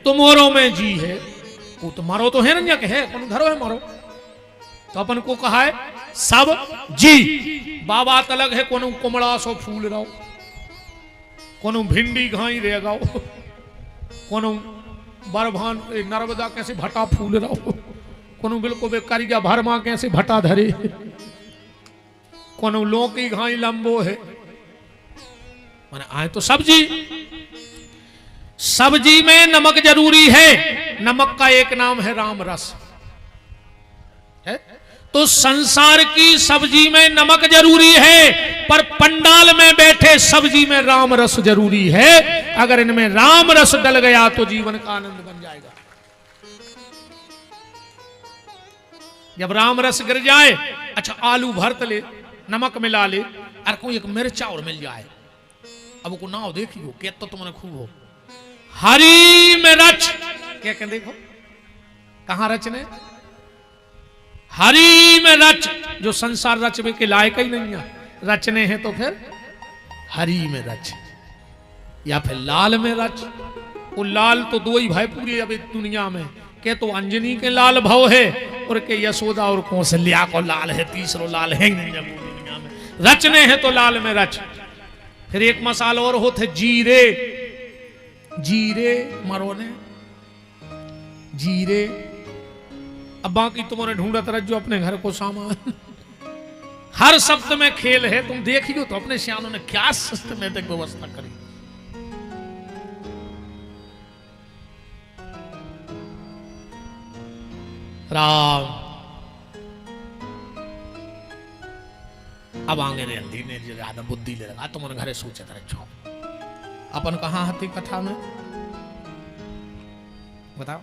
तुम्हारो में जी है, वो तुम्हारो तो हिरण्यक है, कौन धरो है मारो, तो अपन को कहा है सब जी। बाबा तलग है, कोनो कुमड़ा सो फूल रहो, कोनो भिंडी घाई रह गाओ, कोनो बरभान नर्मदा कैसे भटा फूल रहो, कोनो बिल्कुल बेकारिया भरमा कैसे भटा धरे, कोनो लौकी घाई लंबो है, माने आए तो सब्जी। सब्जी में नमक जरूरी है, नमक का एक नाम है राम रस है। तो संसार की सब्जी में नमक जरूरी है, पर पंडाल में बैठे सब्जी में राम रस जरूरी है। अगर इनमें राम रस डल गया तो जीवन का आनंद बन जाएगा। जब राम रस गिर जाए, अच्छा आलू भरत ले, नमक मिला ले, और कोई एक मिर्चा और मिल जाए, अब को नाव देखियो क्या तो तुमने खूब हो, हरी में रच, क्या कह देखो कहां रचने, हरी में रच, जो संसार रचने के लायक ही नहीं है, रचने हैं तो फिर हरी में रच, या फिर लाल में रच। वो लाल तो दो ही भाई पूरी अब दुनिया में, के तो अंजनी के लाल भाव है, और के यशोदा और कौशल्या को लाल है, तीसरो लाल है नहीं जब दुनिया में। रचने हैं तो लाल में रच। फिर एक मसाला और होते जीरे, जीरे मरोने जीरे। अब बाकी तुम्हारे ढूंढत रहो अपने घर को सामान, हर शब्द में खेल है। तुम देख ही लो तो अपने सियानों ने क्या सिस्टमेटिक व्यवस्था करी। राम अब आगे रे अंधी ने ज्यादा बुद्धि ले लगा, तुम्हारे घरे सोचे रहो अपन कहां हती कथा में बताओ,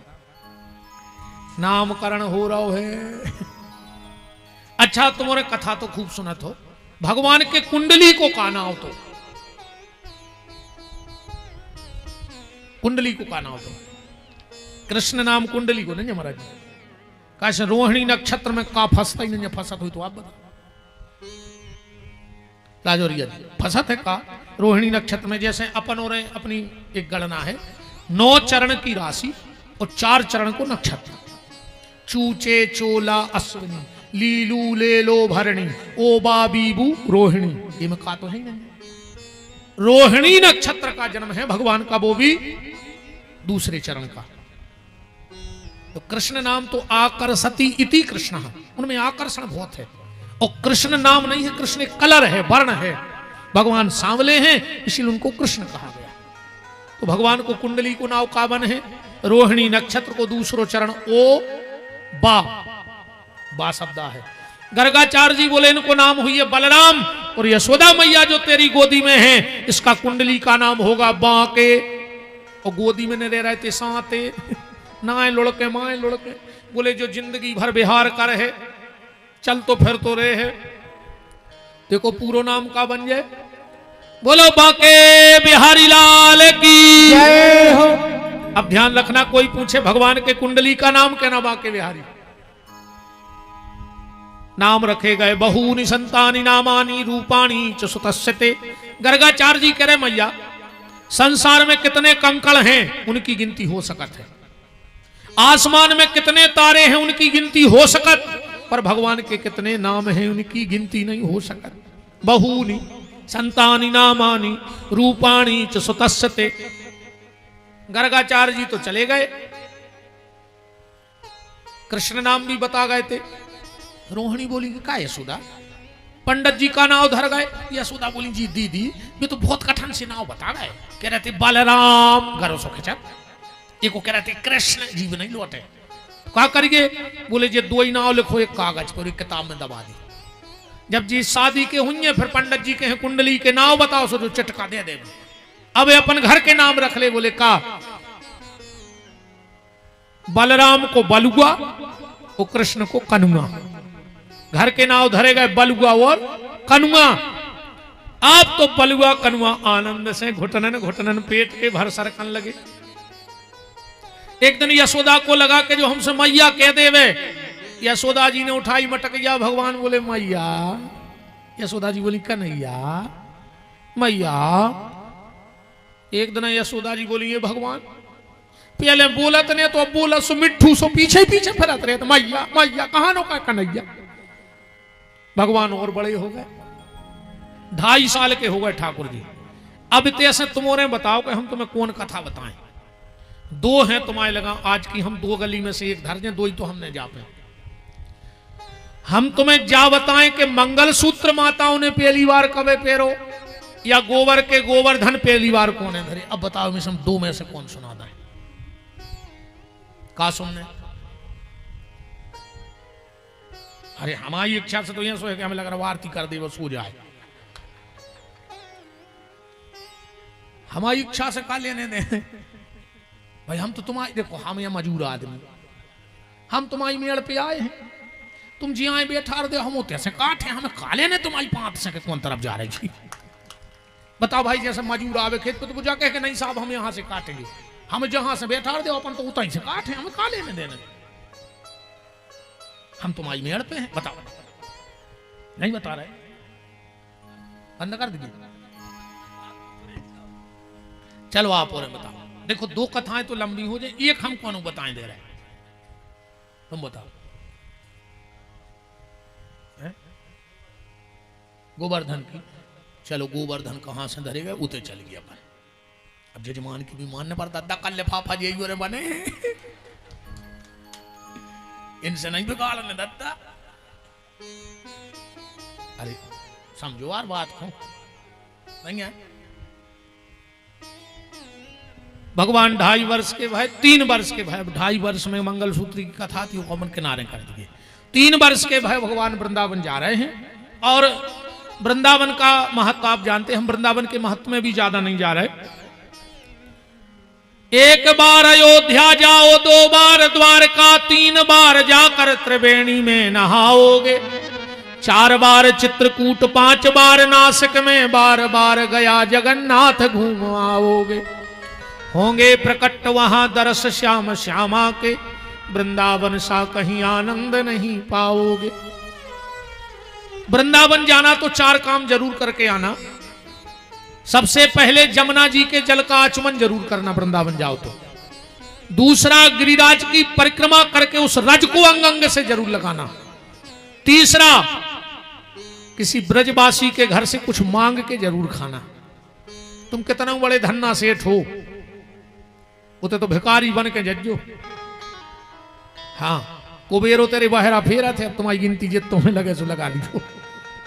नामकरण हो रहा है। अच्छा तुम्हारे कथा तो खूब सुनत हो, भगवान के कुंडली को काना हो, तो कुंडली को काना हो, तो कृष्ण नाम कुंडली को नहीं महाराज, कैसे रोहिणी नक्षत्र में का फंसता ही नहीं, फंसत हुई तो आप बता लाजोरिया फंसत है का रोहिणी नक्षत्र में। जैसे अपन और अपनी एक गणना है, 9 चरण की राशि और 4 चरण को नक्षत्र, चूचे चोला अश्विनी, लीलू लेलो भरणी, ओबा बीबू रोहिणी, ये में का तो है नहीं। रोहिणी नक्षत्र का जन्म है भगवान का, वो भी दूसरे चरण का। तो कृष्ण नाम तो आकर्षति इति कृष्ण, उनमें आकर्षण बहुत है। और कृष्ण नाम नहीं है, कृष्ण एक कलर है, वर्ण है। भगवान सांवले हैं इसलिए उनको कृष्ण कहा गया। तो भगवान को कुंडली को नाव कावन है, रोहिणी नक्षत्र को दूसरो चरण ओ बा शब्द है। गर्गाचार्य जी बोले इनको नाम हुई है बलराम, और यशोदा मैया जो तेरी गोदी में है इसका कुंडली का नाम होगा बांके। और गोदी में न रह रहे थे साते नाए लुड़के माए लुड़के, बोले जो जिंदगी भर बिहार कर है, चल तो फिर तो रहे है। देखो पूरा नाम का बन जाए, बोलो बांके बिहारी लाल की जय हो। अब ध्यान रखना, कोई पूछे भगवान के कुंडली का नाम कहना बांके बिहारी। नाम रखे गए बहूनि संतानि नामानि रूपाणि च सुतस्यते। गर्गाचार्य जी कह रहे मैया संसार में कितने कंकड़ हैं उनकी गिनती हो सकत है, आसमान में कितने तारे हैं उनकी गिनती हो सकत, पर भगवान के कितने नाम हैं उनकी गिनती नहीं हो सकत। बहूनि संतानि नामानि रूपाणि च सुतस्यते। गर्गाचार्य जी तो चले गए, कृष्ण नाम भी बता गए थे। रोहिणी बोली का यशोदा, पंडित जी का नाम धर गए। यशोदा बोली जी दीदी ये तो बहुत कठिन से नाम बता गए। कह रहे थे बलराम, घरों सो खिंचा, एक को कह रहे थे कृष्ण, जीव नहीं लौटे। क्या करिए, बोले जे 2 ही नाम लिखो एक कागज पर, एक किताब में दबा दी। जब जी शादी के हुई फिर पंडित जी के हैं कुंडली के नाम बताओ, सो जो चिटका दे दे। अब अपन घर के नाम रख ले, बोले का बलराम को बलुआ और कृष्ण को कनुआ। घर के नाम धरे गए बलुआ और कनुआ। आप तो बलुआ कनुआ आनंद से घुटनन घुटनन पेट के भर सरकन लगे। एक दिन यशोदा को लगा कि जो हमसे मैया कह देवे, यशोदा जी ने उठाई मटकिया, भगवान बोले मैया। यशोदा जी बोली कन्हैया मैया। एक दिन यशोदा जी बोली ये भगवान पहले बोलत ने तो अब बोला सो मिट्ठू सो पीछे पीछे फिरत रहे, मैया मैया कहां नो का कन्हैया। भगवान और बड़े हो गए, 2.5 साल के हो गए ठाकुर जी। अब तैसे तुम्हारे बताओ कि हम तुम्हें कौन कथा बताएं। 2 हैं तुम्हारे लगा आज की, हम 2 गली में से एक धर दें, 2 ही तो हमने जा पे। हम तुम्हें जा बताएं कि मंगलसूत्र माताओं ने पहली बार कबे पेरो, या गोबर के गोवर्धन पहली बार कौन है धरे। अब बताओ मिसम 2 में से कौन सुना दें, का सुनने। अरे हमारी इच्छा से तो यह सोए कि हमें लग रहा आरती कर दे वो सो जाए। हमारी इच्छा से का लेने दे भाई। हम तो तुम्हारी, देखो हम ये मजूर आदमी, हम तुम्हारी मेड़ पे आए हैं, तुम जी आए बैठा दे, हम होते से काट है, हमें काले ने तुम्हारी 5 से कौन तरफ जा रही थी। बताओ भाई, जैसे मजूर आवे खेत पे तो बुझा कह के नहीं साहब हम यहां से काटेंगे, हम जहां से बैठा दे अपन तो उतना ही से काट है, हमें काले ने देने। हम तुम्हारी मेड़ पे हैं, बताओ। नहीं बता रहे, बंद कर दीजिए। चलो आप और बताओ। देखो 2 कथाएं तो लंबी हो जाए, एक हम कौन बताएं दे रहे हैं, तुम बताओ। गोवर्धन की, चलो गोवर्धन कहां से धरेगा, उते चल गया पर। अब जजमान की भी मानने पर दादा का लिफाफा यही बने, इनसे नहीं बिगाड़ने दादा। अरे समझो यार बात को, नहीं है। भगवान 2.5 वर्ष के भाई, 3 वर्ष के भाई, 2.5 वर्ष में मंगलसूत्र की कथा थी, वो किनारे कर दिए। 3 वर्ष के भाई भगवान वृंदावन जा रहे हैं, और वृंदावन का महत्व आप जानते हैं, हम वृंदावन के महत्व में भी ज्यादा नहीं जा रहे। 1 बार अयोध्या जाओ, 2 बार द्वारका, 3 बार जाकर त्रिवेणी में नहाओगे, 4 बार चित्रकूट, 5 बार नासिक में, बार बार गया जगन्नाथ घूम आओगे। होंगे प्रकट वहां दरस श्याम श्यामा के, वृंदावन सा कहीं आनंद नहीं पाओगे। वृंदावन जाना तो 4 काम जरूर करके आना। सबसे पहले जमुना जी के जल का आचमन जरूर करना वृंदावन जाओ तो। दूसरा, गिरिराज की परिक्रमा करके उस रज को अंग अंग से जरूर लगाना। तीसरा, किसी ब्रजवासी के घर से कुछ मांग के जरूर खाना। तुम कितना बड़े धन्ना सेठ हो, उते तो भिखारी बन के जज्जो। हाँ, कुबेरो तेरे बहरा फेरा थे, अब तुम्हारी गिनती जित तुम्हें लगे सो लगा लीजिए,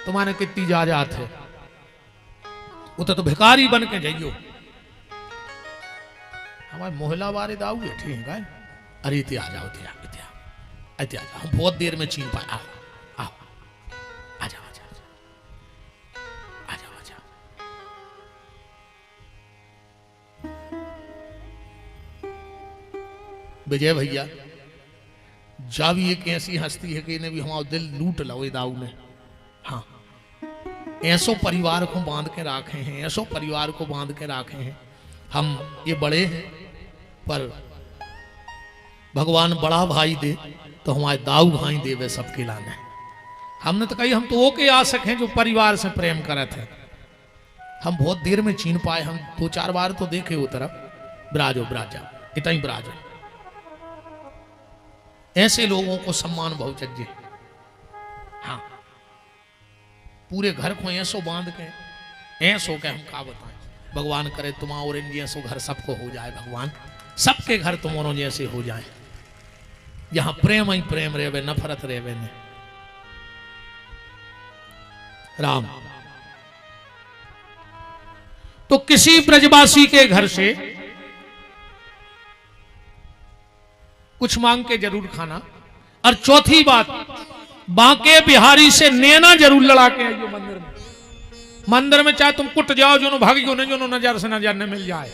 तुम्हारे कितनी जायदाद है, उते तो भिखारी बन के जाइयो। हमारे मोहल्ला वाले दाऊ बैठे हैं, अरे इते आ जाओ, इते आ जाओ, हम बहुत देर में छीन पाए, आओ आओ, आ जाओ आ जाओ आ जाओ आ जाओ। विजय भैया जा भी एक ऐसी हस्ती है कि इन्हें भी हमारा दिल लूट लो दाऊ ने। हाँ, ऐसो परिवार को बांध के रखे हैं, ऐसो परिवार को बांध के रखे हैं। हम ये बड़े हैं, पर भगवान बड़ा भाई दे तो हमारे दाऊ भाई दे वे सबके लाने। हमने तो कही हम तो वो के आसक हैं जो परिवार से प्रेम करे थे। हम बहुत देर में छीन पाए, हम 2-4 बार तो देखे वो तरफ, ब्राजो ब्राजा, इतना ही ब्राजो। ऐसे लोगों को सम्मान बहुत चाहिए। हाँ, पूरे घर को ऐसो बांध के, ऐसो के हम का बताएं। भगवान करे तुम्हारा और इन जैसो घर सबको हो जाए, भगवान सबके घर तुम्हारों जैसे हो जाए, जहां प्रेम ही प्रेम रेवे, नफरत रेवे ने। राम तो किसी ब्रजवासी के घर से कुछ मांग के जरूर खाना। और चौथी बात, बांके बिहारी से नैना जरूर लड़ा के आइयो मंदिर में। मंदिर में चाहे तुम कुट जाओ, जो भागियो नहीं, जो नजर से नजर न मिल जाए,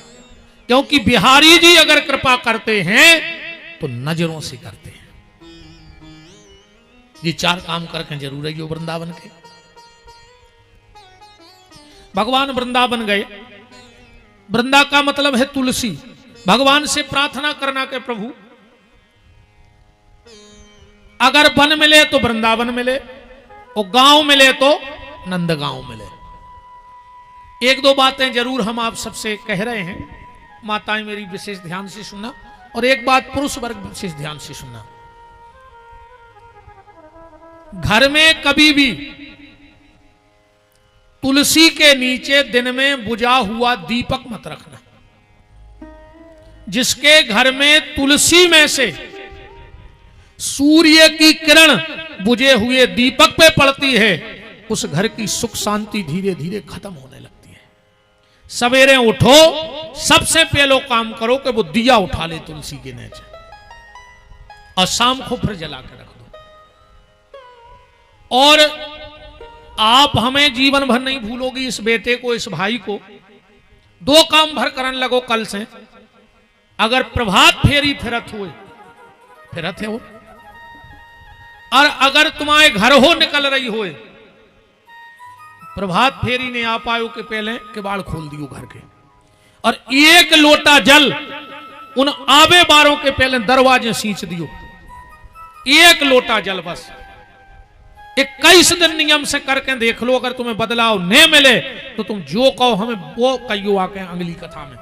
क्योंकि बिहारी जी अगर कृपा करते हैं तो नजरों से करते हैं। ये 4 काम करके जरूर है वृंदावन के। भगवान वृंदावन गए, वृंदा का मतलब है तुलसी। भगवान से प्रार्थना करना के प्रभु अगर वन मिले तो वृंदावन मिले, और गांव मिले तो नंदगांव मिले। 1-2 बातें जरूर हम आप सबसे कह रहे हैं, माताएं मेरी विशेष ध्यान से सुनना। और एक बात पुरुष वर्ग विशेष ध्यान से सुनना, घर में कभी भी तुलसी के नीचे दिन में बुझा हुआ दीपक मत रखना। जिसके घर में तुलसी में से सूर्य की किरण बुझे हुए दीपक पे पड़ती है, उस घर की सुख शांति धीरे धीरे खत्म होने लगती है। सवेरे उठो, सबसे पहले काम करो कि वो दिया उठा ले तुलसी के नीचे, और शाम को फिर जला के रख दो। और आप हमें जीवन भर नहीं भूलोगी, इस बेटे को, इस भाई को। दो काम भर करने लगो कल से। अगर प्रभात फेरी फिरत हो, और अगर तुम्हारे घर हो निकल रही हो, प्रभात फेरी ने आ पायो के पहले किवाड़ खोल दियो घर के, और एक लोटा जल उन आवे बारों के पहले दरवाजे सींच दियो। एक लोटा जल बस 21 दिन नियम से करके देख लो। अगर तुम्हें बदलाव नहीं मिले तो तुम जो कहो हमें वो कहियो आके अगली कथा में।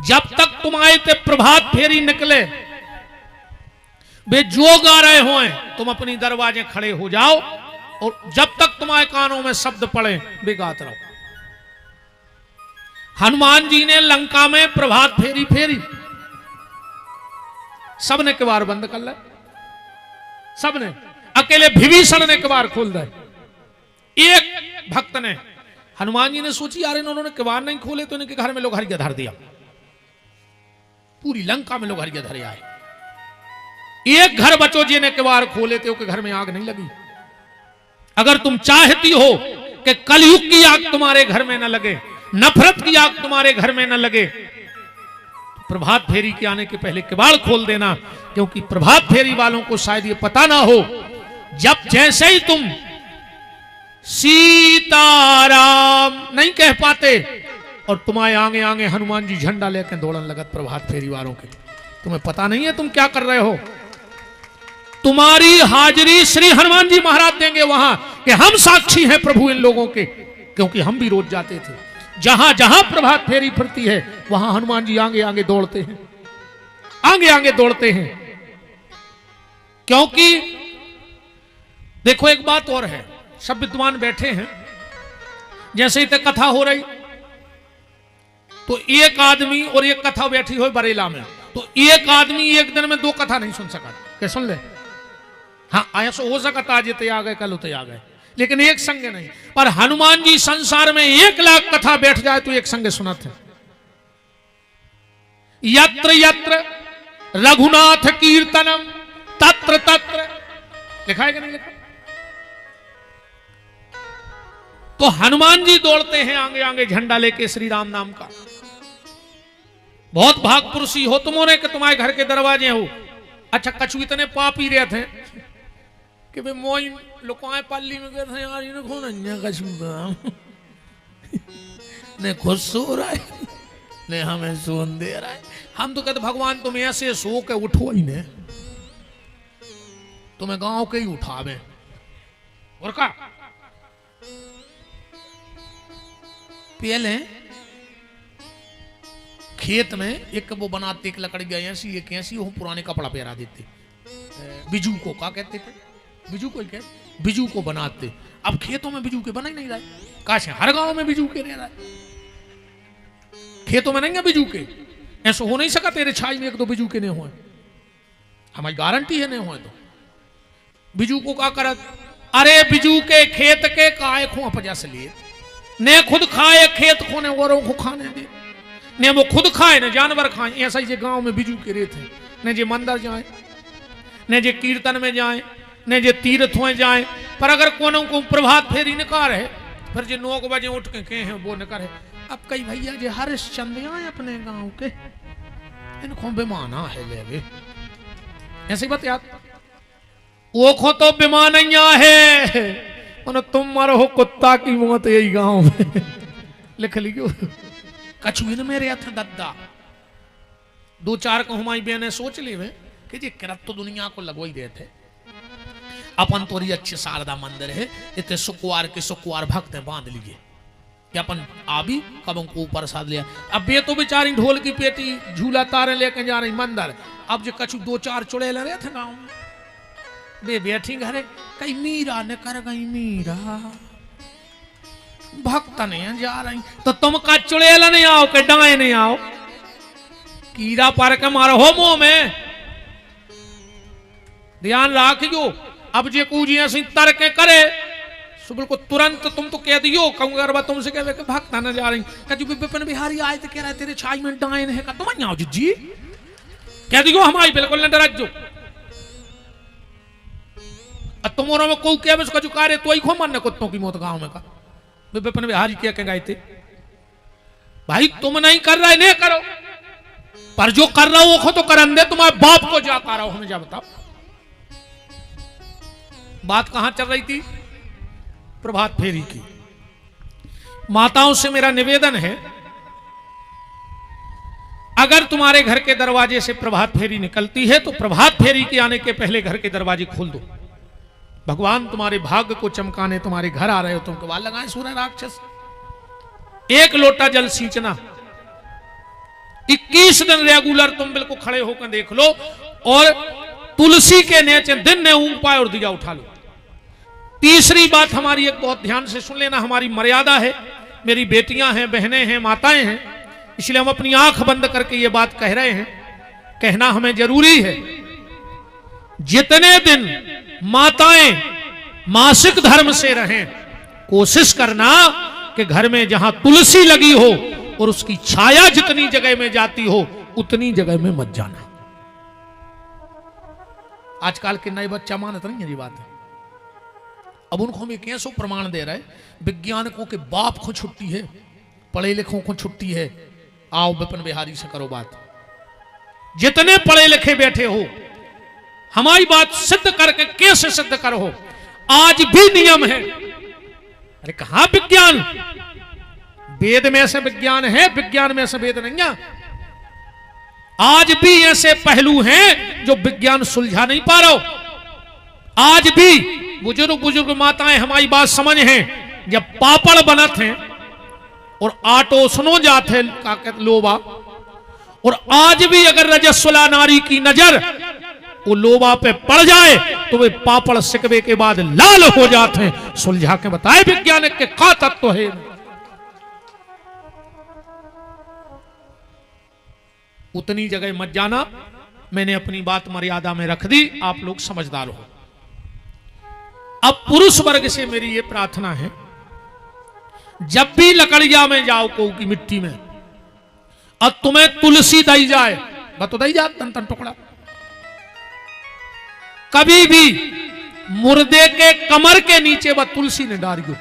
जब तक तुम्हारे ते प्रभात फेरी निकले, वे जो गा रहे हो तुम अपनी दरवाजे खड़े हो जाओ, और जब तक तुम्हारे कानों में शब्द पड़े वे गाते रहो। हनुमान जी ने लंका में प्रभात फेरी फेरी, सबने किवाड़ बंद कर लिया, सबने। अकेले विभीषण ने किवाड़ खोल दिया। एक भक्त ने, हनुमान जी ने सोची यार इन्होंने किवाड़ नहीं खोले तो इनके घर में लोग हरिया धर दिया, पूरी लंका में लोग हरिया धरे आए। एक घर बचो जिन्हें किवाड़ खोले थे, उसके घर में आग नहीं लगी। अगर तुम चाहती हो कि कलयुग की आग तुम्हारे घर में न लगे, नफरत की आग तुम्हारे घर में न लगे, तो प्रभात फेरी के आने के पहले किवाड़ खोल देना। क्योंकि प्रभात फेरी वालों को शायद ये पता ना हो, जब जैसे ही तुम सीताराम नहीं कह पाते और तुम्हारे आगे आगे हनुमान जी झंडा लेकर दौड़न लगत प्रभात फेरी वालों के, तुम्हें पता नहीं है तुम क्या कर रहे हो। तुम्हारी हाजिरी श्री हनुमान जी महाराज देंगे वहां कि हम साक्षी हैं प्रभु इन लोगों के, क्योंकि हम भी रोज जाते थे। जहां जहां प्रभात फेरी फिरती है वहां हनुमान जी आगे आगे दौड़ते हैं, आगे आगे दौड़ते हैं। क्योंकि देखो एक बात और है, सब विद्वान बैठे हैं, जैसे ही तक कथा हो रही तो एक आदमी और एक कथा बैठी हो बरेला में, तो एक आदमी एक दिन में 2 कथा नहीं सुन सका। क्या सुन ले? हाँ, ऐसा हो सकता आज ते आ गए कल उते आ गए, लेकिन एक संगे नहीं। पर हनुमान जी संसार में 1 लाख कथा बैठ जाए तो एक संगे सुनाते। यत्र यत्र रघुनाथ कीर्तनम तत्र तत्र, लिखा है कि नहीं लिखा? तो हनुमान जी दौड़ते हैं आगे आगे झंडा लेके श्री राम नाम का। बहुत भाग पुरुषी हो तुमने कि तुम्हारे घर के दरवाजे हो। अच्छा, कछु इतने पापी रहे थे कि भाई मोई लुकाए पाली में गए थे यार, इन्हें कौन अन्य कछु ने खुद सो रहा है ने हमें सोन दे रहा है। हम तो कहते भगवान तुम ऐसे सो के उठो ही ने, तुम्हें गांव के ही उठावे। और का पहले खेत में एक वो बनाते, एक लकड़ी गए ऐसी एक ऐसी वो पुराने कपड़ा पहरा देते, बिजू को क्या कहते थे, बिजू को क्या, बिजू को बनाते। अब खेतों में बिजू के बना ही नहीं रहा, काश हर गांव में बिजू के रह रहा है, खेतों में नहीं है बिजू के। ऐसा हो नहीं सका तेरे छाई में 1-2 बिजू के नहीं हुए, हमारी गारंटी है नहीं हुए तो। बिजू को क्या करत, अरे बिजू के खेत के काय खो अपजा से लिए, ने खुद खाए खेत को ने औरों को खाने दे, ने वो खुद खाए ने जानवर खाए। ऐसा ही गांव में बिजू के रेत है, ने जे मंदिर जाए, ने जे कीर्तन में जाए, ने जे तीर्थ में जाए। पर अगर कोनो को प्रभात फेरी निकार है, फिर जे 9 बजे उठ के कहे हैं वो निकार है। अब कई भैया जे हरिश्चंद्र आए अपने गांव के, इनको बेमाना है ले वे, ऐसी बात याद। वो खो तो बेमानिया है, तुम मरो कुत्ता की मौत यही गांव में लिख ली क्यों। कछु इन मेरे हथ दद्दा 2-4 को हमारी बहने सोच ली में कि जी किरत तो दुनिया को लगो ही देते। अपन तोरी अच्छे शारदा मंदिर है, इतने सुकुवार के सुकुवार भक्त बांध लीजिए, कि अपन आबी कब को ऊपर साध लिया। अब ये तो बेचारी ढोल की पेटी झूला तारे लेके जा रही मंदिर। अब जो कछु दो चार चुड़ैल रहे थे गाँव में, वे बैठी घरे कहीं मीरा ने कर गई मीरा भक्त नहीं जा रही, तो तुम का चुड़ैल नहीं आओ के डाए नहीं आओ, कीड़ा पार के मारो हो मुंह में। ध्यान रखियो। अब जे कूजी ऐसी तर्क करे सुबह को तुरंत तुम तो कह दियो, कहूंगा तुमसे कह भक्त न जा रही, कभी विपिन बिहारी आए तो कह रहे तेरे छाई में डायन है का, तुम आओ जी कह दियो हमारी बिल्कुल न डरजो। तुम्हारा में कोई कह उसका चुका रहे तो ही खो मानने कुत्तों की मौत गांव में का विपिन बिहारी क्या कह गए थे। भाई तुम नहीं कर रहे नहीं करो, पर जो कर रहा हो वो तो करन दे, तुम्हारे बाप को जा कर रहा हो हमें जा बताओ। बात कहां चल रही थी? प्रभात फेरी की। माताओं से मेरा निवेदन है, अगर तुम्हारे घर के दरवाजे से प्रभात फेरी निकलती है तो प्रभात फेरी के आने के पहले घर के दरवाजे खोल दो। भगवान तुम्हारे भाग्य को चमकाने तुम्हारे घर आ रहे हो, तुमको वाल लगाए सूर्य राक्षस। 1 लोटा जल सींचना, 21 दिन रेगुलर तुम बिल्कुल खड़े होकर देख लो, और तुलसी के नीचे दिन ने ऊंग पाए और दिया उठा लो। तीसरी बात हमारी एक बहुत ध्यान से सुन लेना, हमारी मर्यादा है, मेरी बेटियां हैं, बहनें हैं, माताएं हैं, इसलिए हम अपनी आंख बंद करके ये बात कह रहे हैं, कहना हमें जरूरी है। जितने दिन माताएं मासिक धर्म से रहें, कोशिश करना कि घर में जहां तुलसी लगी हो और उसकी छाया जितनी जगह में जाती हो उतनी जगह में मत जाना। आजकल के नए बच्चा मानते नहीं है ये बात है। अब उनको हम कैसो प्रमाण दे रहे, वैज्ञानिकों के बाप को छुट्टी है, पढ़े लिखों को छुट्टी है, आओ विपिन बिहारी से करो बात। जितने पढ़े लिखे बैठे हो हमारी बात सिद्ध करके कैसे सिद्ध करो। आज भी नियम है, अरे कहां विज्ञान, वेद में से विज्ञान है, विज्ञान में से वेद नहीं है। आज भी ऐसे पहलू हैं जो विज्ञान सुलझा नहीं पा रहा। आज भी बुजुर्ग माताएं हमारी बात समझ हैं, जब पापड़ बनत हैं और आटो सुनो जाते लोबा, और आज भी अगर रजस्वला नारी की नजर वो लोबा पे पड़ जाए तो वे पापड़ सिकवे के बाद लाल हो जाते हैं। सुलझा के बताए वैज्ञानिक के का तत्व है। उतनी जगह मत जाना। मैंने अपनी बात मर्यादा में रख दी, आप लोग समझदार हो। अब पुरुष वर्ग से मेरी ये प्रार्थना है, जब भी लकड़िया में जाओ को की मिट्टी में, और तुम्हें तुलसी दी जाए, तो दी जा तन तन टुकड़ा, कभी भी मुर्दे के कमर के ननीचे वह तुलसी ने डालियो।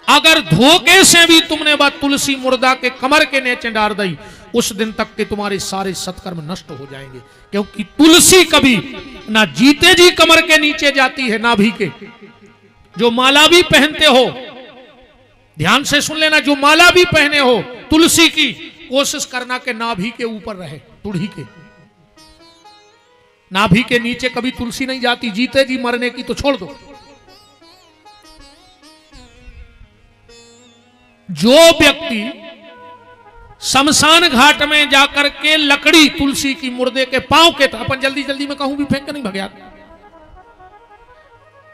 अगर धोखे से भी तुमने वह तुलसी मुर्दा के कमर के नीचे डाल दी, उस दिन तक के तुम्हारे सारे सत्कर्म नष्ट हो जाएंगे। क्योंकि तुलसी कभी ना जीते जी कमर के नीचे जाती है, ना भी के। जो माला भी पहनते हो, ध्यान से सुन लेना, जो माला भी पहने हो तुलसी की, कोशिश करना कि नाभि के ऊपर रहे, तुड़ी के। नाभि के नीचे कभी तुलसी नहीं जाती, जीते जी मरने की तो छोड़ दो। जो व्यक्ति शमशान घाट में जाकर के लकड़ी तुलसी की मुर्दे के पांव के, अपन जल्दी जल्दी में कहूं भी फेंक के नहीं भगया,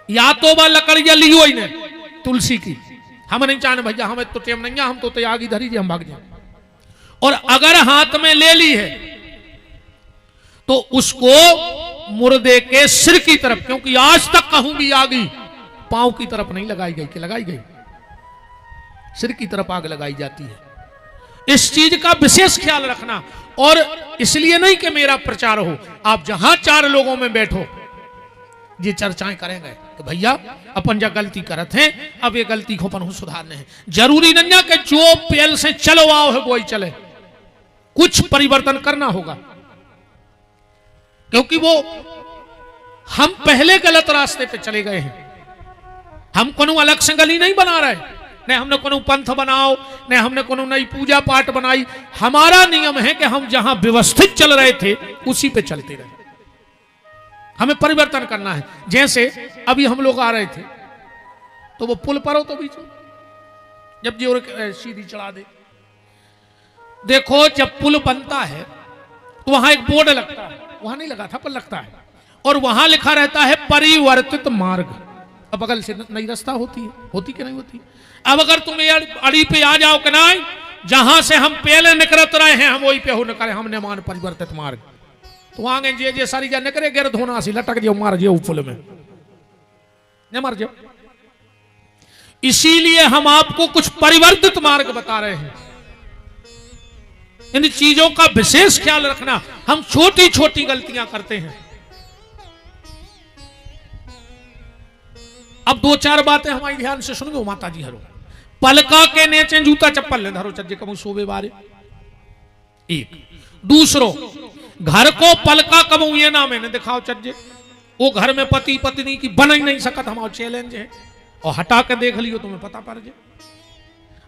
या तो वह लकड़िया लियो ही नहीं तुलसी की, हम नहीं चाहने भैया, हमें तो टेम नहीं है, हम तो त्यागी धरी जी, हम भाग जाए। और अगर हाथ में ले ली है तो उसको मुर्दे के सिर की तरफ, क्योंकि आज तक कहूं भी आगी पांव की तरफ नहीं लगाई गई, कि लगाई गई, सिर की तरफ आग लगाई जाती है। इस चीज का विशेष ख्याल रखना। और इसलिए नहीं कि मेरा प्रचार हो, आप जहां 4 लोगों में बैठो ये चर्चाएं करेंगे कि भैया अपन जो गलती करत हैं, अब ये गलती को अपन सुधारने हैं। जरूरी नहीं है कि जो पेल से चलो आओ है वो ही चले, कुछ परिवर्तन करना होगा। क्योंकि वो हम पहले गलत रास्ते पे चले गए हैं। हम कोनो अलग से गली नहीं बना रहे, न हमने कोनो पंथ बनाओ, न हमने कोनो नई पूजा पाठ बनाई। हमारा नियम है कि हम जहां व्यवस्थित चल रहे थे उसी पे चलते रहे। हमें परिवर्तन करना है। जैसे अभी हम लोग आ रहे थे तो वो पुल पर हो तो बीच में जब जोर सीधी चढ़ा दे। देखो जब पुल बनता है तो वहां एक बोर्ड लगता है, वहां नहीं लगा था पर लगता है, और वहां लिखा रहता है परिवर्तित मार्ग। अब बगल से नई रास्ता होती है, होती कि नहीं होती। अब अगर तुम ये अड़ी पे आ जाओ कि नहीं, जहां से हम पहले निकलत रहे हैं हम वही पे हो निकले, हमने मान परिवर्तित मार्ग, तो आगे जे सारी जा निकले गिर धोना सी लटक जाओ, मार जाओ पुल में, न मर जाओ। इसीलिए हम आपको कुछ परिवर्तित मार्ग बता रहे हैं। इन चीजों का विशेष ख्याल रखना। हम छोटी छोटी गलतियां करते हैं। अब दो चार बातें हमारी ध्यान से सुन गो माता जी हरो। पलका के नीचे जूता चप्पल ले धरो चज्जे कमु सोबे बारे। एक दूसरो घर को पलका कमु ये ना मैंने दिखाओ चज्जे, वो घर में पति पत्नी की बन ही नहीं सकत, हमारा चैलेंज है। और हटा के देख लियो तुम्हें पता पड़ जाए।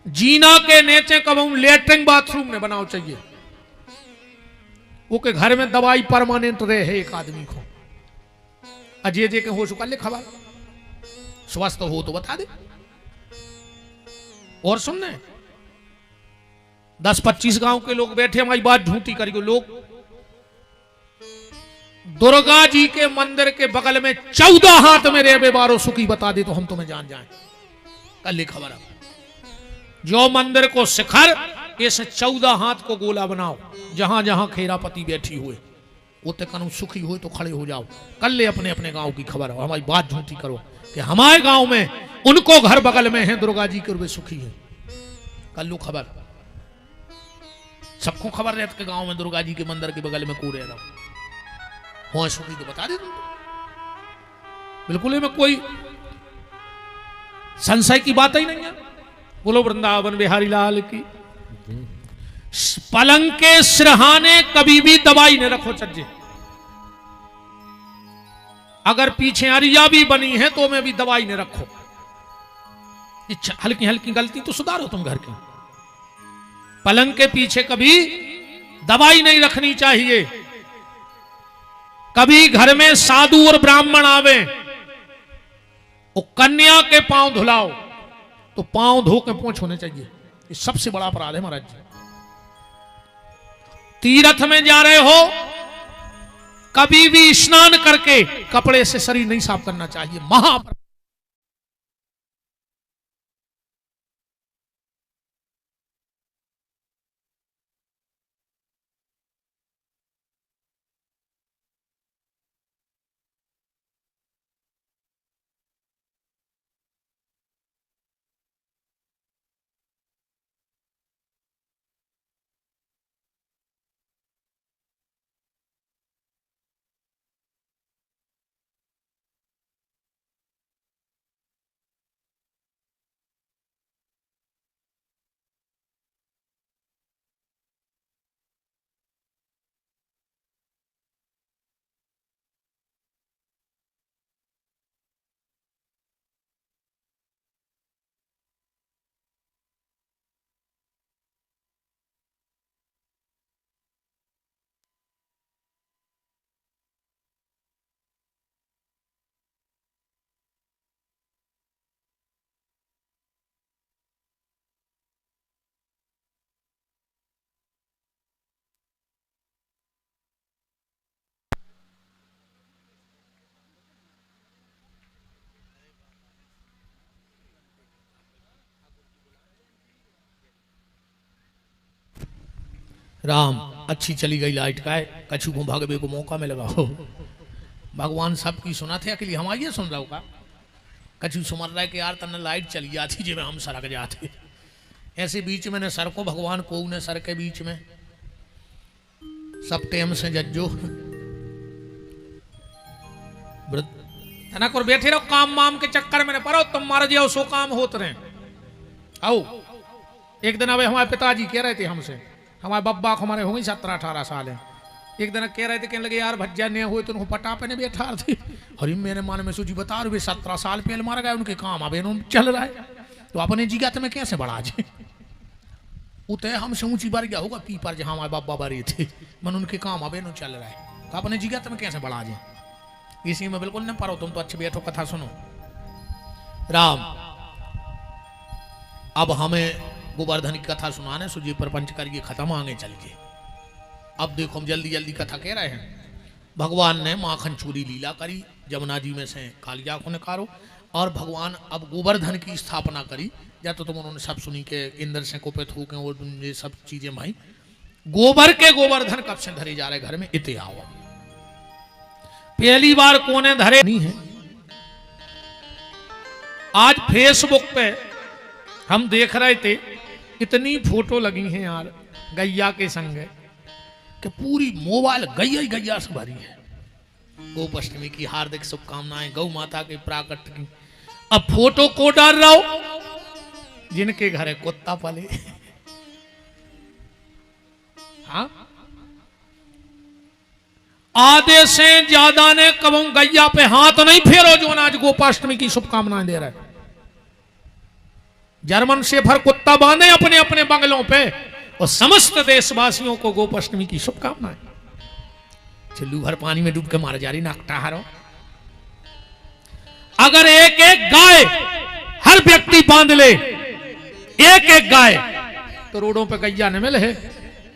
जीना के नीचे कबू लेटरिंग बाथरूम ने बनाओ चाहिए, वो के घर में दवाई परमानेंट रहे है एक आदमी को। अजय जे के हो चुका ले खबर, स्वस्थ हो तो बता दे। और सुनने 10-25 गांव के लोग बैठे हमारी बात झूठी करेंगे। लोग दुर्गा जी के मंदिर के बगल में 14 हाथ में रेबे बारो सुखी बता दे तो हम तुम्हें जान जाए। कल ले खबर है जो मंदिर को शिखर इस 14 हाथ को गोला बनाओ, जहां जहां खेरापति बैठी हुए वो कनु सुखी हुए तो खड़े हो जाओ। कल ले अपने अपने गांव की खबर हो, हमारी बात झूठी करो कि हमारे गांव में उनको घर बगल में है दुर्गा जी के वे सुखी है। कल लो खबर, सबको खबर रहता कि गांव में दुर्गा जी के मंदिर के बगल में को रह रहा हो सुखी तो बता दे तुम तो। बिल्कुल में कोई संशय की बात ही नहीं है। बोलो वृंदावन बिहारी लाल की। पलंग के सिरहाने कभी भी दवाई न रखो चज्जे। अगर पीछे अरिया भी बनी है तो में भी दवाई न रखो। हल्की हल्की गलती तो सुधारो तुम घर की। पलंग के पीछे कभी दवाई नहीं रखनी चाहिए। कभी घर में साधु और ब्राह्मण आवे वो कन्या के पांव धुलाओ तो पांव धो के पोंछ होने चाहिए। ये सबसे बड़ा अपराध है महाराज जी। तीर्थ में जा रहे हो कभी भी स्नान करके कपड़े से शरीर नहीं साफ करना चाहिए। महाअपराध। राम अच्छी चली गई लाइट का है, कछु को भागवे को मौका में लगा हो। भगवान सबकी सुना थे अकेली हमारी ये सुन रहा होगा। कछु सुमर रहा है कि यार तन्ने लाइट चली जाती जिसमें हम सड़क जाते। ऐसे बीच में ने सर को भगवान को ने सर के बीच में सब टेम से जज्जो तना बैठे रहो काम वाम के चक्कर में न पड़ो। तुम मार जाओ सो काम होते रहे। आओ एक दिन अब हमारे पिताजी कह रहे थे हमसे, हमारे बब्बा को हमारे हो गई 17-18 साल है। एक दिन कह रहे थे कहने लगे यार भज्जा नहीं हुए तो उनको पटा पे बैठा थे। अरे मेरे मन में सोची बता रहे 17 साल पहले मारा गया उनके काम अब चल रहा है तो अपने जीगा तुम्हें कैसे बढ़ा जाए। उतने हमसे ऊंची बार गया होगा पीपर जहाँ हमारे बाबा बारी थे मन उनके काम अब चल रहा है तो अपने जीगा तुम्हें कैसे बढ़ा जाए। इसी में बिल्कुल नहीं पारो। तुम तो अच्छे बैठो कथा सुनो। राम अब हमें गोवर्धन की कथा सुनाने सुजी प्रपंच करिए खत्म, आगे चलिए। अब देखो हम जल्दी जल्दी कथा कह रहे हैं। भगवान ने माखन चूरी लीला करी, जमुना जी में से कालिया को निकारो, और भगवान अब गोवर्धन की स्थापना करी। या तो तुम उन्होंने सब सुनी के इंद्र से कुपित हो के और ये सब चीजें भाई गोबर के गोवर्धन कब से धरे जा रहे घर में, इते आओ। पहली बार कोने धरे नहीं है। आज फेसबुक पे हम देख रहे थे, इतनी फोटो लगी हैं यार गैया के संग कि पूरी मोबाइल गैया ही गैया से भरी है। गोपाष्टमी की हार्दिक शुभकामनाएं, गौ माता के प्राकट्य की। अब फोटो को डाल रहा हो जिनके घर है कुत्ता पाले। हाँ, आधे से ज्यादा ने कबू गैया पे हाथ नहीं फेरो जो आज गोपाष्टमी की शुभकामनाएं दे रहा है। जर्मन शेफर कुत्ता बांधे अपने अपने बंगलों पे, और समस्त देशवासियों को गोपाष्टमी की शुभकामनाएं। चुल्लू भर पानी में डूब के मार जा रही नाकटा हारो। अगर एक एक गाय हर व्यक्ति बांध ले, एक एक गाय, तो रोडों पे गैया न मिले है।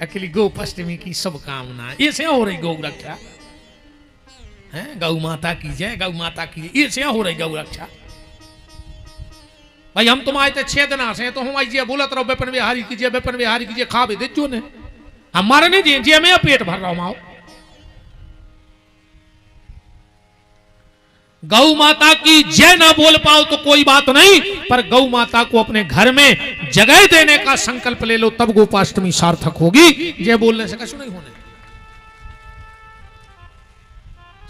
अकेली गोपाष्टमी की शुभकामनाएं। ऐसे हो रही गौ रक्षा है, गौ माता की जय, गौ माता की जय, ऐसे हो रही गौ रक्षा। भाई हम तुम आए थे 6 दिन से, तो हम आइए बोलत रहो विपिन बिहारी कीजिए, विपिन बिहारी कीजिए, खा भी दे जो ने हमारे नहीं दिए जी, मैं पेट भर रहा हूं। आओ गौ माता की जय ना बोल पाओ तो कोई बात नहीं, पर गौ माता को अपने घर में जगह देने का संकल्प ले लो, तब गोपाष्टमी सार्थक होगी। जय बोलने से कछु नहीं होने।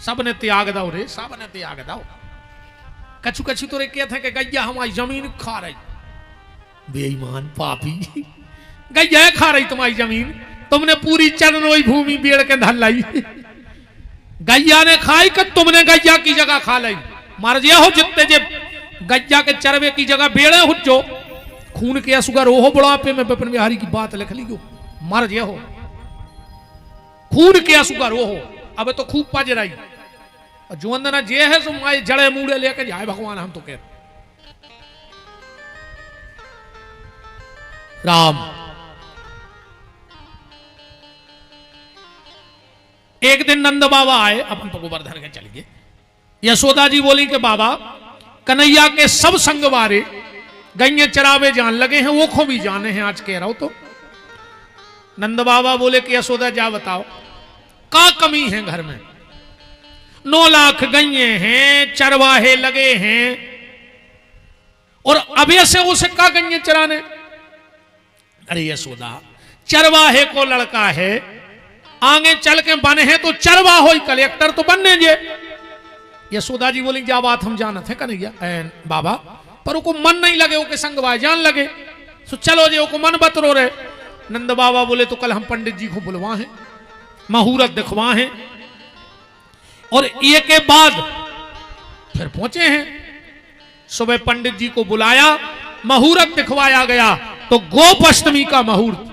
सबने त्याग दो रे, सबने त्याग दो। कछु कछु तो रे कहते हैं कि गैया हमारी जमीन खा रही। बेईमान पापी, गैया खा रही तुम्हारी जमीन, तुमने पूरी चरनोई भूमि बेड़ के धर लाई। गैया ने खाई कि तुमने गैया की जगह खा ली। मर जिया हो जितने जे गैया के चरवे की जगह बेड़े हो जो खून के असुगर हो बुढ़ापे में विपिन बिहारी की बात लिख ली। मर जिया हो खून के असुगर हो, अब तो खूब पज रही। जो अंदर जे है सो माए जड़े मूड़े लेके जाए भगवान। हम तो कह राम। एक दिन नंद बाबा आए, अपन तो गोवर्धन के चल गए। यशोदा जी बोली कि बाबा कन्हैया के सब संगवारे गैया चरावे जान लगे हैं, वो खो भी जाने हैं आज कह रहा हूं। तो नंद बाबा बोले कि यशोदा जा बताओ का कमी है घर में। 9 लाख गैये हैं, चरवाहे लगे हैं, और अभी से उसे का गैये चराने। अरे यशोदा चरवाहे को लड़का है, आगे चल के बने हैं तो चरवा हो कलेक्टर तो बनने जे। यशोदा जी बोली जा बात हम जानत है कन्हैया बाबा, पर उको मन नहीं लगे, ओके संगवाए जान लगे, सो चलो जे ओको मन बतरो रहे। नंद बाबा बोले तो कल हम पंडित जी को बुलवा है, मुहूर्त दिखवा है, और ये के बाद फिर पहुंचे हैं। सुबह पंडित जी को बुलाया, मुहूर्त दिखवाया गया, तो गोपाष्टमी का मुहूर्त,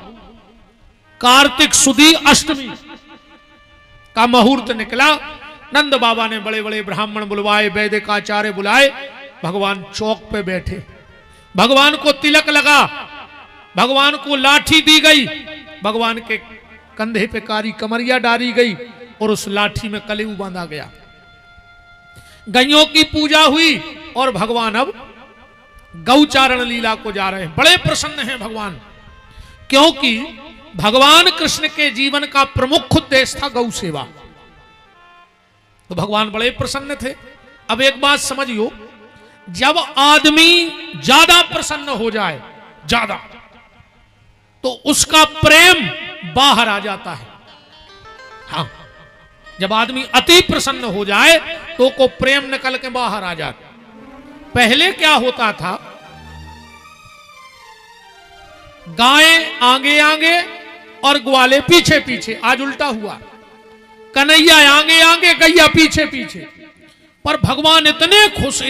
कार्तिक सुदी अष्टमी का मुहूर्त निकला। नंद बाबा ने बड़े बड़े ब्राह्मण बुलवाए, वैदिक आचार्य बुलाए। भगवान चौक पे बैठे, भगवान को तिलक लगा, भगवान को लाठी दी गई, भगवान के कंधे पे कारी कमरिया डाली गई, और उस लाठी में कलेऊ बांधा गया। गैयों की पूजा हुई, और भगवान अब गौचारण लीला को जा रहे हैं। बड़े प्रसन्न हैं भगवान, क्योंकि भगवान कृष्ण के जीवन का प्रमुख उद्देश्य था गौ सेवा। तो भगवान बड़े प्रसन्न थे। अब एक बात समझियो, जब आदमी ज्यादा प्रसन्न हो जाए, ज्यादा, तो उसका प्रेम बाहर आ जाता है। हाँ, जब आदमी अति प्रसन्न हो जाए तो को प्रेम निकल के बाहर आ जाता। पहले क्या होता था, गायें आगे आगे और ग्वाले पीछे पीछे। आज उल्टा हुआ, कन्हैया आगे आगे, गैया पीछे पीछे। पर भगवान इतने खुश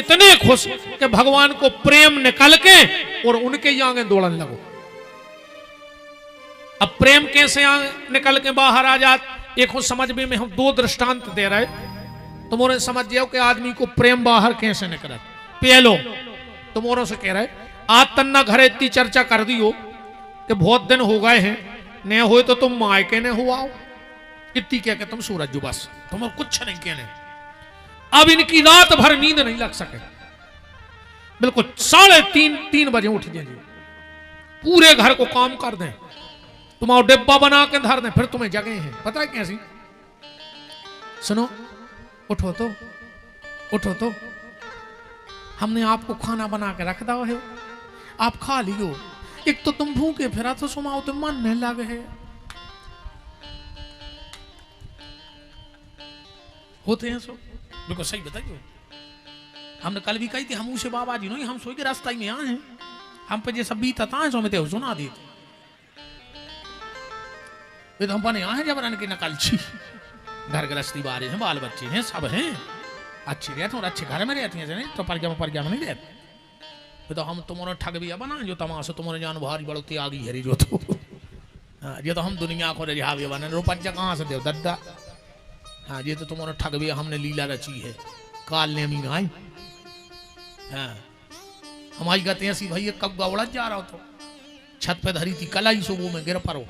कि भगवान को प्रेम निकल के और उनके ही आगे दौड़न लगो। अब प्रेम कैसे निकल के बाहर आ जात, एक समझ में हम 2 दृष्टांत दे रहे, तुमने समझ जाओ कि आदमी को प्रेम बाहर कैसे निकले। पहलो तुमोरों से कह रहे, आज तन्ना घरे इतनी चर्चा कर दी हो कि बहुत दिन हो गए हैं, न हो तो तुम मायके ने हो आओ, इतनी क्या कि तुम सूरज जो बस तुम कुछ नहीं कहने। अब इनकी रात भर नींद नहीं लग सके, बिल्कुल 3:30 बजे उठ जाएंगे, पूरे घर को काम कर दें, तुम्हारा डिब्बा बना के धर दें, फिर तुम्हें जगह है। पता है कैसी? सुनो, उठो तो, उठो तो, हमने आपको खाना बना के रख दो है, आप खा लियो। एक तो तुम भूखे फिरा तो सुमाओ तो मन नहीं लगे है। होते हैं सो, बिल्कुल सही बताइए। हमने कल भी कही थी, हम उसे बाबा जी नहीं, हम सोई के रास्ता में आए हैं, हम पे जैसा बीता था सो में सुना दी थी, तो हम बने आए जबरन की नकल छी। घर गृहस्थी बारे हैं, बाल बच्चे हैं, सब हैं, अच्छे रहते और अच्छे घर में रहती हैं, तो परग्या में नहीं रहते। तो हम तुम्हारा ठग भी बना जो तमाशा तुम्हारे जान भारी बड़ो त्यागी हरी जो तो हाँ, ये तो हम दुनिया को रिहा भी बना रुपया कहाँ से दे दद्दा। हाँ, ये तो तुम्हारा ठग भी हमने लीला रची है, काल ने अमी आई। हाँ, हमारी गति ऐसी भाई कब उड़द जा रहा हो तो छत पे धरी थी कलाई, सुबह में गिर पड़ो,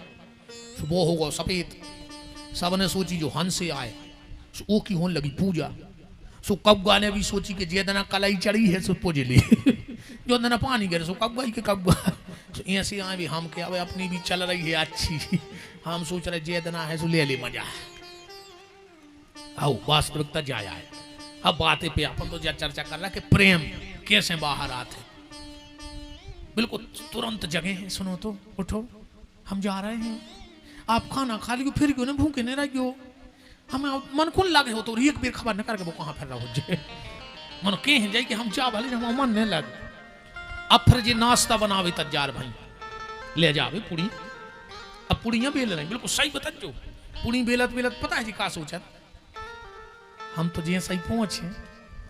सुबह होगा सफेद, सबने सोची जो हंस से आए, वो की होने लगी पूजा। सो कब्गा ने भी सोची कि जे दना कलाई चढ़ी है सो पूज ली जो दना पानी गिरे सो कब्गा ही के कब्गा। सो ऐसे आए भी हम क्या अपनी भी चल रही है अच्छी, हम सोच रहे जे दना है सो ले ले मजा। आओ वास्तविकता जाया है। अब बातें पे अपन तो चर्चा कर रहा कि प्रेम कैसे बाहर आते, बिल्कुल तुरंत जगह है। सुनो तो, उठो, हम जा रहे हैं, आप खाना खा लियो, फिर क्यों ना भूखे नहीं रहियो, हमें मन कौन लागे हो तो एक बेर खबर न करके वो कहाँ फिर रहा हो जाए, मन कहीं जाए कि हम जा भले हम मन नहीं लगे। अब फिर जी नाश्ता बनावे तजार भाई ले जावे पूरी, अब पूड़ियाँ बेल रही, बिल्कुल सही बता जो पूरी बेलत बेलत पता है जी का सोचत, हम तो जी सही पहुंचे,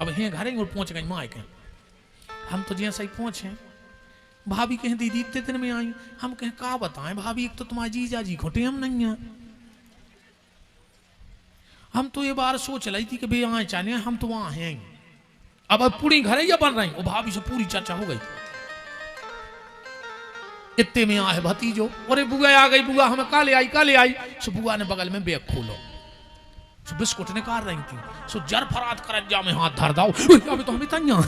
अब हैं घर और पहुंच गई माँ के, हम तो जी सही पहुंचे। भाभी कहें दीदी इतने दिन में आई, हम कहें का बताएं भाभी, एक तो तुम्हारे जीजा जी घुटे हम नहीं है, हम तो ये बार सोच रही थी कि भाई आए चाहे हम तो वहां हैं। अब पूरी घर या बन रही, वो भाभी से पूरी चर्चा हो गई। इतने में आए भतीजो, अरे बुआ आ गई, बुआ हमें काले आई। सो बुआ ने बगल में बैग खोलो, सो बिस्कुट निकाल रही थी, सो जर फरात कर जा में हाथ धर दाओ, अभी तो हमें तैया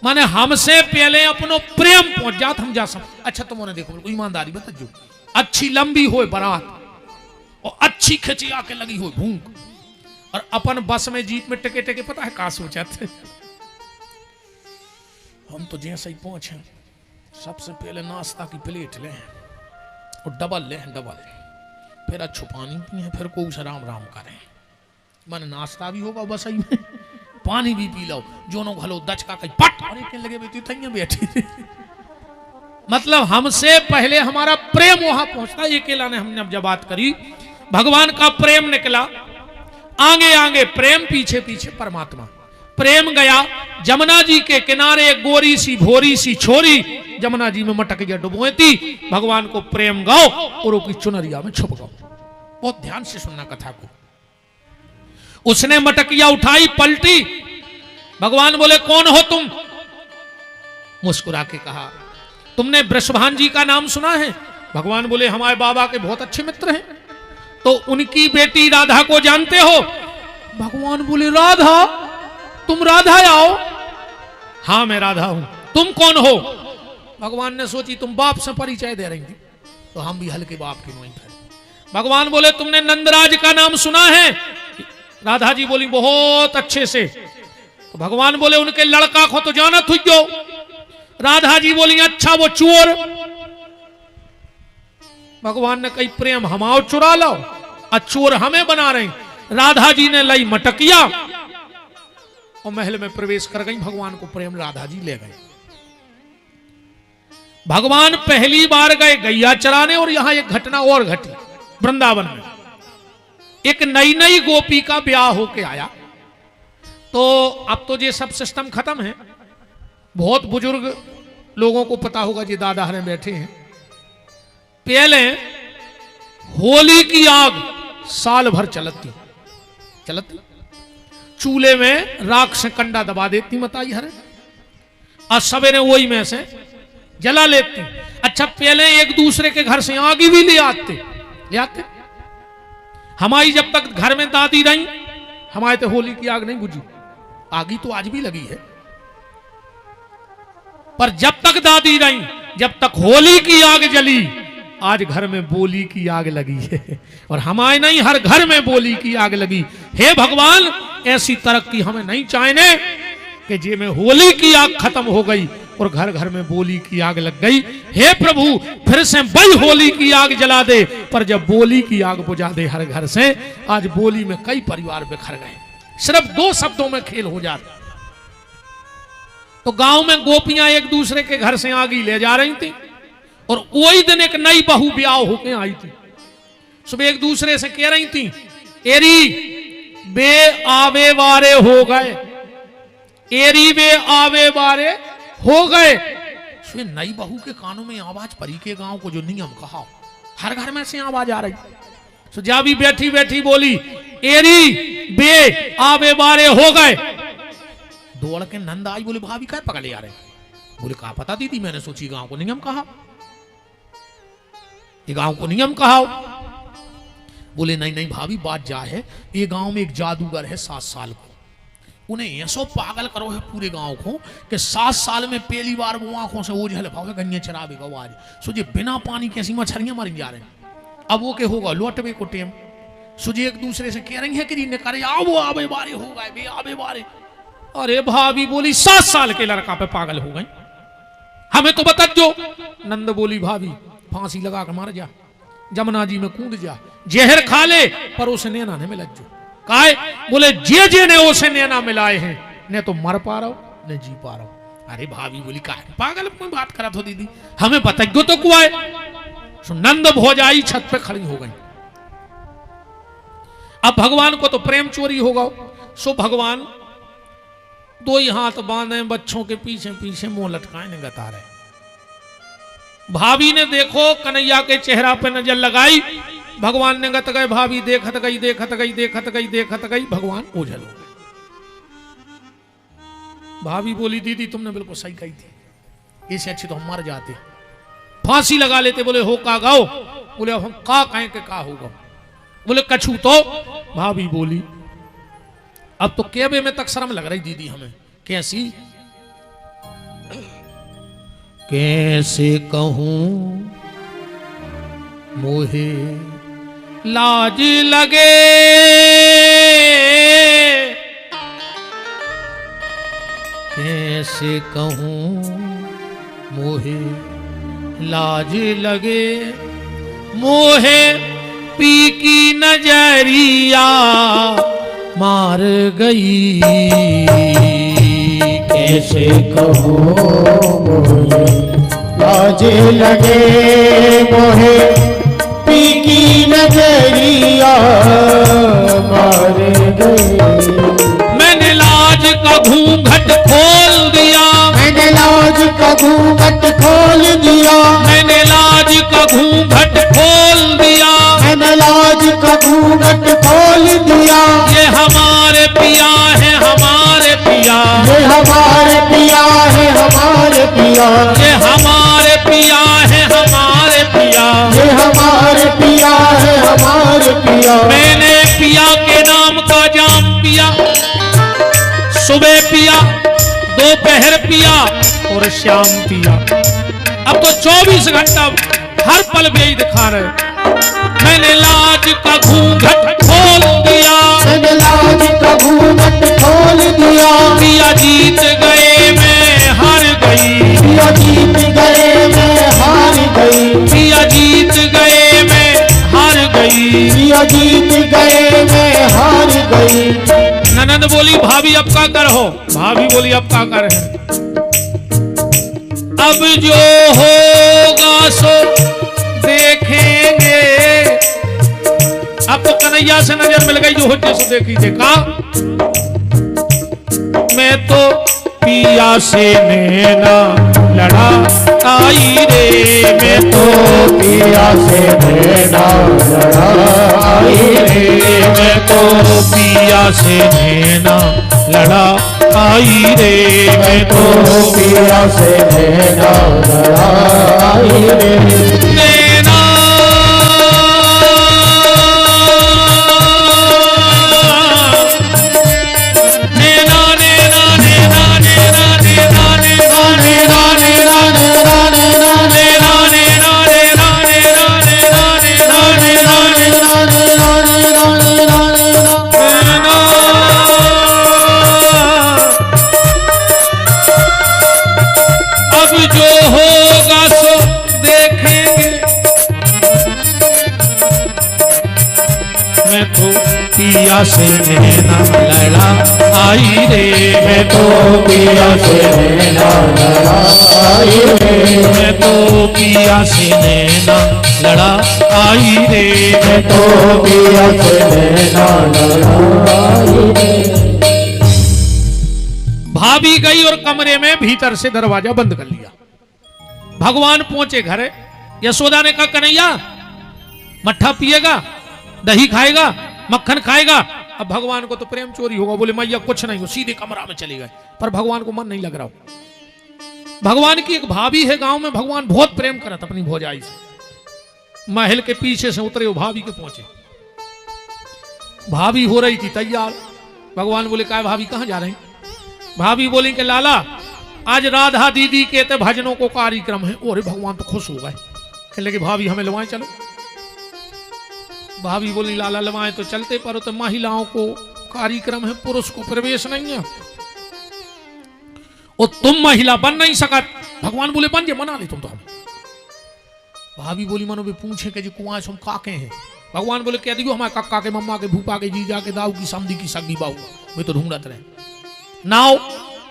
माने हमसे पहले अपनो प्रेम पहुंच जात हम जा सकते। अच्छा तुमने देखो ईमानदारी बता जो अच्छी लंबी हो बारात और अच्छी खिंची आके लगी हो भूख, और अपन बस में जीप में टिके टिके पता है का सोचा थे, हम तो जैसे ही पहुंचे सबसे पहले नाश्ता की प्लेट ले और डबल ले, फिर अच्छो पानी पिए, फिर को राम राम करें, मन नाश्ता भी होगा बस ही में, पानी भी पी लो, जोनो घलो दचका कहीं पट और एक लगे बेटी थैया बैठी मतलब हमसे पहले हमारा प्रेम वहां पहुंचता। ये केला ने हमने अब जब बात करी, भगवान का प्रेम निकला, आगे आगे प्रेम, पीछे पीछे परमात्मा। प्रेम गया जमुना जी के किनारे, एक गोरी सी भोरी सी छोरी जमुना जी में मटक गया डुबोए थी, भगवान को प्रेम गाओ और उसकी चुनरिया में छुप गओ। बहुत ध्यान से सुनना कथा को। उसने मटकिया उठाई, पलटी, भगवान बोले कौन हो तुम? मुस्कुरा के कहा तुमने वृषभान जी का नाम सुना है? भगवान बोले हमारे बाबा के बहुत अच्छे मित्र हैं। तो उनकी बेटी राधा को जानते हो? भगवान बोले राधा? तुम राधा आओ? हाँ मैं राधा हूं। तुम कौन हो? भगवान ने सोची तुम बाप से परिचय दे रही थी, तो हम भी हल्के बाप की वहीं थे। भगवान बोले तुमने नंदराज का नाम सुना है? राधा जी बोली बहुत अच्छे से। तो भगवान बोले उनके लड़का को तो जाना थुजो। राधा जी बोली अच्छा वो चोर। भगवान ने कही प्रेम हमाओ चुरा लो, चोर हमें बना रहे। राधा जी ने लाई मटकिया और महल में प्रवेश कर गई। भगवान को प्रेम राधा जी ले गए। भगवान पहली बार गए गैया चराने, और यहां एक घटना और घटी वृंदावन में। एक नई नई गोपी का ब्याह होके आया। तो अब तो ये सब सिस्टम खत्म है। बहुत बुजुर्ग लोगों को पता होगा, जी दादा हरे बैठे हैं। पहले होली की आग साल भर चलती चूल्हे में राख से कंडा दबा देती मताई हरे, और सवेरे वही में से जला लेती। अच्छा पहले एक दूसरे के घर से आग भी ले आते। हमारी जब तक घर में दादी रही, हमारे तो होली की आग नहीं बुझी, आगी तो आज भी लगी है, पर जब तक दादी रही, जब तक होली की आग जली, आज घर में बोली की आग लगी है। और हमारे नहीं, हर घर में बोली की आग लगी। हे भगवान, ऐसी तरक्की हमें नहीं चाहिए कि जे में होली की आग खत्म हो गई और घर घर में बोली की आग लग गई। हे प्रभु, फिर से वही होली की आग जला दे, पर जब बोली की आग बुझा दे हर घर से। आज बोली में कई परिवार बिखर गए, सिर्फ 2 शब्दों में खेल हो जाता। तो गांव में गोपियां एक दूसरे के घर से आगी ले जा रही थी, और वही दिन एक नई बहू ब्याह होके आई थी। सुबह एक दूसरे से कह रही थी, एरी बे आवे वारे हो गए, एरी बे आवे वारे हो गए। नई बहू के कानों में आवाज पड़ी के गांव को जो नियम कहा, हर घर में से आवाज आ रही। सो जा भी बैठी बैठी बोली, एरी बे आवे वारे हो गए। दौड़ के नंद आई, बोले भाभी क्या पकड़े आ रहे? बोले कहा पता दीदी, मैंने सोची गांव को नियम कहा, ये गांव को नियम कहा। बोले नहीं नहीं भाभी, बात जा है, ये गांव में एक जादूगर है 7 साल को, उन्हें ऐसो पागल करो है पूरे गांव को कि 7 साल में पहली बार वो आंखों से ओझल भावे गन्ने चरावेगा आज। सोचे बिना पानी कैसी मछलियां मर जा रहे हैं। अब वो के होगा लौटवे को टेम। सुझे एक दूसरे से कह रही है कि करे आओ वो आवे बारे हो गए, बे आवे बारे। अरे भाभी बोली 7 साल के लड़का पे पागल हो गई, हमें तो बता जो। नंद बोली भाभी फांसी लगा कर मार जा, जमुना जी में कूद जा, जहर खा ले, पर उसे नैना नहीं मिला जो। काहे? बोले जे जे ने उसे नैना मिलाए हैं, ने तो मर पा रहा हो ने जी पा रहा हो। अरे भाभी बोली काहे पागल में बात करा तो दीदी, हमें पता क्यों तो कुआ है। सो नंद भौजाई छत पे खड़ी हो गई। अब भगवान को तो प्रेम चोरी होगा, सो भगवान 2 ही हाथ बांधे बच्चों के पीछे पीछे मुंह लटकाए ने गता रहे। भाभी ने देखो कन्हैया के चेहरा पे नजर लगाई, भगवान ने गत गए, भाभी देखत गई देखत गई देखत गई देखत गई, भगवान ओझल हो गए। भाभी बोली दीदी तुमने बिल्कुल सही कही थी, इससे अच्छी तो हम मर जाते, फांसी लगा लेते। बोले हो का गाओ? बोले हम का कहें के का होगा? बोले कछू तो। भाभी बोली अब तो केबे में तक शर्म लग रही दीदी हमें। कैसी? कैसे कहूं मोहे लाज लगे, कैसे कहूं मोहे लाज लगे, मोहे पी की नजरिया मार गई। कैसे कहूं मोहे लाज लगे, मोहे पी की नजरिया मार गई। मैंने लाज का घूंघट खोल दिया, मैंने लाज का घूंघट खोल दिया, मैंने लाज का घूंघट खोल दिया, मैंने लाज का घूंघट खोल दिया। ये हमारे पिया है हमारे पिया, ये हमारे पिया है हमारे पिया, ये हमारे पिया है हमारे पिया, ये हमारे पिया है हमारे पिया। मैंने पिया के नाम का जाम पिया, सुबह पिया, दोपहर पिया और शाम पिया। अब तो 24 घंटा हर पल भी यही दिखा रहे। मैंने लाज का घूंघट खोल दिया, मैंने लाज का घूंघट खोल दिया। पिया जीत गए मैं हार गई, पिया जीत गए मैं हार गई, पिया जीत गए मैं हार गई, पिया जीत गए मैं हार गई। ननद बोली भाभी अब का कर हो? भाभी बोली अब का कर है? अब जो होगा सो देखेंगे। अब तो कन्हैया से नजर मिल गई, जो होते सो देखी देखा। मैं तो पिया से नैना लड़ा आई रे, मैं तो पिया से नैना लड़ा आई रे, मैं तो पिया से नैना लड़ा आई रे मैं तो पिया से नैना लड़ाई रे नैना नैना नैना नैना नैना नैना नैना नैना नैना नैना नैना नैना नैना नैना अब जो होगा सो देखेंगे मैं तो पिया से नैना लड़ा आई रे मैं तो पिया से नैना लड़ाई रे मैं तो पिया से नैना लड़ा आई रे मैं तो पिया से नैना लड़ाई रे। भाभी गई और कमरे में भीतर से दरवाजा बंद कर लिया। भगवान पहुंचे घर। यशोदा ने कहा कन्हैया मट्ठा पिएगा, दही खाएगा, मक्खन खाएगा। अब भगवान को तो प्रेम चोरी होगा, बोले मैया कुछ नहीं हो, सीधे कमरा में चले गए। पर भगवान को मन नहीं लग रहा हो। भगवान की एक भाभी है गांव में, भगवान बहुत प्रेम करत अपनी भौजाई से। महल के पीछे से उतरे, भाभी के पहुंचे। भाभी हो रही थी तैयार। भगवान बोले क्या भाभी कहां जा रहे हैं? भाभी बोली कि लाला आज राधा दीदी के ते भजनों को कार्यक्रम है। और भगवान तो खुश हो गए, कहने लगे भाभी हमें लवाएं चलो। भाभी बोली लाला लवाएं तो चलते, पर तो महिलाओं को कार्यक्रम है, पुरुष को प्रवेश नहीं है और तुम महिला बन नहीं सकत। भगवान बोले बन जे, मना ले तुम तो हम। भाभी बोली मनो भी पूछे कि जी कुआं हम काके हैं। भगवान बोले कह दियो हमारे कक्का के, मम्मा के, भूपा के, जीजा के, दाऊ की, समधी की, सगी बाऊ वे तो ढूंढत रहे। नाव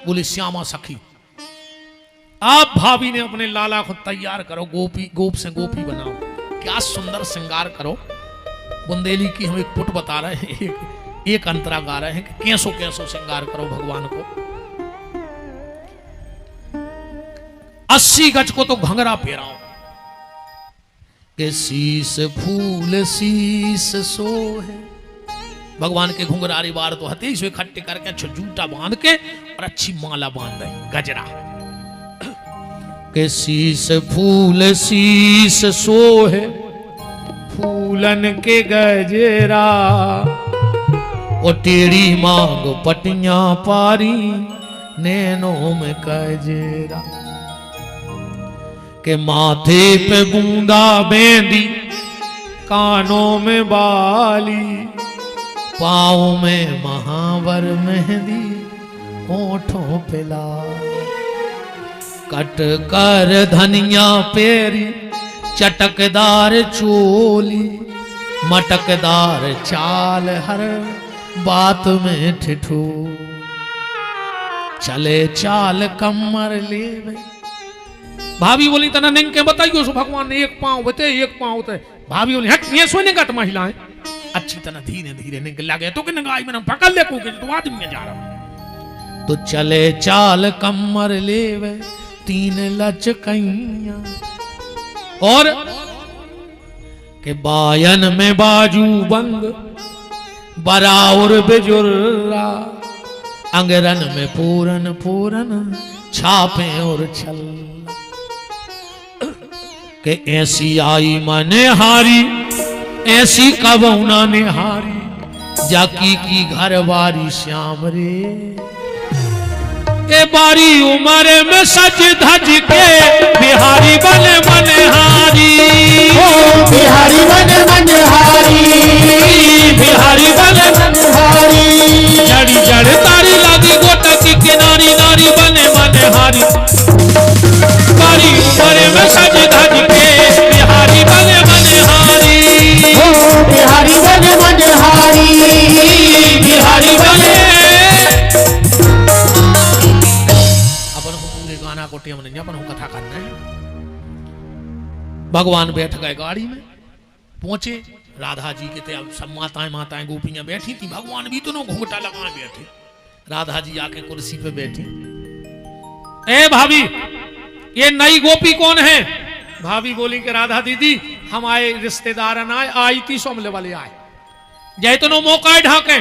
बोले श्यामा सखी। आप भाभी ने अपने लाला को तैयार करो, गोप से गोपी बनाओ, क्या सुंदर श्रृंगार करो। बुंदेली की हम एक पुट बता रहे हैं, एक अंतरा गा रहे हैं कि कैसो कैसो श्रृंगार करो भगवान को। 80 गज को तो घंघरा पेराओ के शीस फूल शीस सोहे। भगवान के घुंघरारी बार तो हते ही इकट्ठे करके अच्छा जूटा बांध के और अच्छी माला बांध दे गजरा के शीस फूल शीस सोहे फूलन के गजरा ओ टेढ़ी मांग पटियां पारी नैनों में कजरा के माथे पे बूंदा बेंदी कानों में बाली पाँव में महावर मेहंदी होठों पे लाल कट कर धनिया पेरी चटकदार चोली मटकदार चाल हर बात में ठिठू चले चाल कमर ले। भाभी बोली तना नहीं के बताइयो सो भगवान ने एक पाँव बते एक पाँव होते। भाभी बोली हट ये सोने का तो महिलाएं अच्छी तरह धीरे धीरे निकल लगे तो कि नगाई में पकड़ ले को तो आदमी में जा रहा तो चले चाल कमर लेवे 3 लचकैया और के बायन में बाजू बंद बराउर बेजुर्रा अंगरन में पूरन पूरन छापे और छल के ऐसी आई मने हारी ऐसी कबौना ने हारी जाकी की घर बारी श्याम रे ए बारी उम्र में सज धज के बिहारी बने मनहारी बिहारी बने मनहारी बिहारी बने मनहारी जड़ी जड़ तारी लगी गोटा की किनारी नारी बने मनहारी बारी उम्र में सज धज के बिहारी बने मनहारी बिहारी बने मनहारी बिहारी बने गाना को टेम नहीं अपन कथा करना है। भगवान बैठ गए गाड़ी में पहुंचे राधा जी के थे। अब सब माताएं गोपियां बैठी थी, भगवान भी तो घूंघटा लगाए बैठे। राधा जी आके कुर्सी पे बैठी। ए भाभी ये नई गोपी कौन है? भाभी बोली कि राधा दीदी हम आए रिश्तेदार आई थी सोमले वाले आए जय तो नो मौका ढाके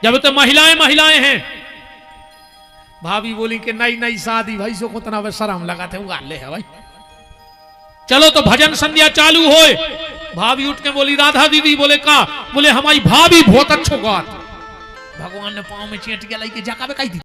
जब तो महिलाएं हैं भाभी बोली कि नई नई शादी भाई सो को तना शर्म लगा थे वो ले है भाई। चलो तो भजन संध्या चालू होए। भाभी उठ के बोली राधा दीदी, बोले का, बोले हमारी भाभी बहुत अच्छो गात। भगवान ने पाँव में चेट के लाई के जाका कही थी।